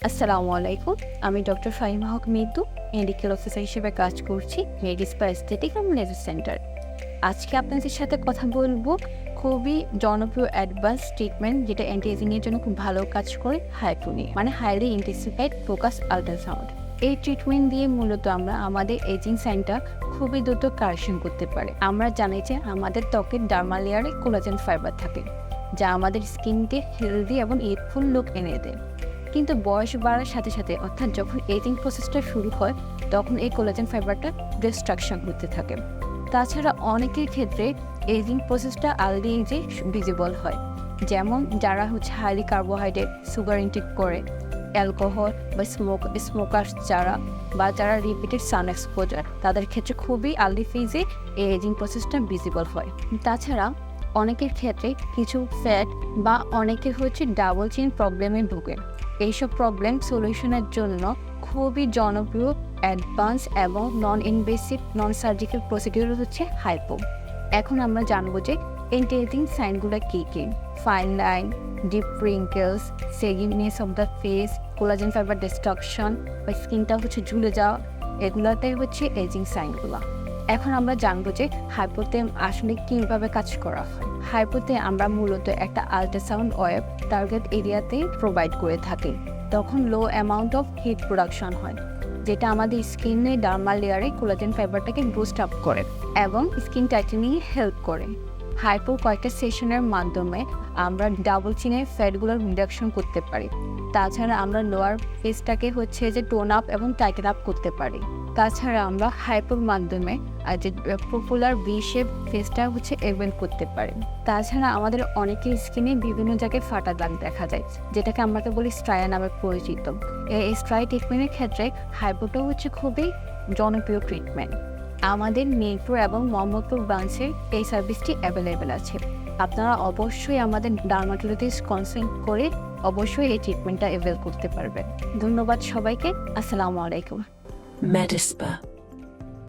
আসসালামু আলাইকুম। আমি ডক্টর ফাহিমা হক মিতু, মেডিকেল অফিসার হিসেবে কাজ করছি মেডিস্পা এস্থেটিক এবং লেজার সেন্টার। আজকে আপনাদের সাথে কথা বলবো খুবই জনপ্রিয় অ্যাডভান্স ট্রিটমেন্ট যেটা অ্যান্টি এজিংয়ের জন্য খুব ভালো কাজ করে হাইপো নিয়ে, মানে হাইলি ইন্টেন্সিফাইড ফোকাস আল্ট্রাসাউন্ড। এই ট্রিটমেন্ট দিয়ে মূলত আমরা আমাদের এজিং সাইনটা খুবই দ্রুত কারেকশন করতে পারি। আমরা জানি যে আমাদের ত্বকের ডার্মাল লেয়ারে কোলাজেন ফাইবার থাকে, যা আমাদের স্কিনকে হেলদি এবং ইউথফুল লুক এনে দেয়। কিন্তু বয়স বাড়ার সাথে সাথে, অর্থাৎ যখন এজিং প্রসেসটা শুরু হয়, তখন এই কোলাজেন ফাইবারটা ডিস্ট্রাকশন করতে থাকে। তাছাড়া অনেকের ক্ষেত্রে এজিং প্রসেসটা আর্লি এজে ভিজিবল হয়, যেমন যারা হাইলি কার্বোহাইড্রেট সুগার ইনটেক করে, অ্যালকোহল বা স্মোকার যারা রিপিটেড সান এক্সপোজার, তাদের ক্ষেত্রে খুবই আর্লি ফেজে এই এজিং প্রসেসটা ভিজিবল হয়। তাছাড়া অনেকের ক্ষেত্রে কিছু ফ্যাট বা অনেকের ডাবল চিন প্রবলেমে ভোগে। এইসব প্রবলেম সলিউশনের জন্য খুবই জনপ্রিয় অ্যাডভান্স এবং non invasive non surgical procedure হাইপো। এখন আমরা জানবো যে অ্যান্টি এজিং সাইনগুলো কী কী। Fine line, deep wrinkles, sagginess of the face, collagen fibre destruction বা স্কিনটা ঝুলে যাওয়া, এগুলোতে এজিং সাইনগুলো। এখন আমরা জানবো যে হাইপোতে আসলে কীভাবে কাজ করা হয়। হাইপোতে আমরা মূলত একটা আল্ট্রাসাউন্ড ওয়েভ টার্গেট এরিয়াতে প্রোভাইড করে থাকি। তখন লো অ্যামাউন্ট অফ হিট প্রোডাকশন হয়, যেটা আমাদের স্কিনে ডার্মাল লেয়ারে কোলাজেন ফাইবারটাকে বুস্ট আপ করে এবং স্কিন টাইটেনিংয়ে হেল্প করে। হাইপো কয়েকটা সেশনের মাধ্যমে আমরা ডাবল চিনের ফ্যাটগুলোর রিডাকশন করতে পারি। তাছাড়া আমরা লোয়ার ফেসটাকে টোন আপ এবং টাইটেন আপ করতে পারি। তাছাড়া আমরা হাইপোর মাধ্যমে যে পপুলার ভি শেপ ফেসটা এভেল করতে পারি। তাছাড়া আমাদের অনেকের স্কিনে বিভিন্ন জায়গায় ফাটা দাগ দেখা যায়, যেটাকে আমরা বলি স্ট্রায়া নামে পরিচিত। এই স্ট্রাই ট্রিটমেন্টের ক্ষেত্রে হাইপোটা খুবই জনপ্রিয় ট্রিটমেন্ট। আমাদের মিরপুর এবং মোহাম্মদপুর ব্রাঞ্চে এই সার্ভিসটি অ্যাভেলেবেল আছে। আপনারা অবশ্যই আমাদের ডার্মাটোলজিস্ট কনসাল্ট করে অবশ্যই এই ট্রিটমেন্টটা অ্যাভেল করতে পারবেন। ধন্যবাদ সবাইকে। আসসালামু আলাইকুম। Medispa.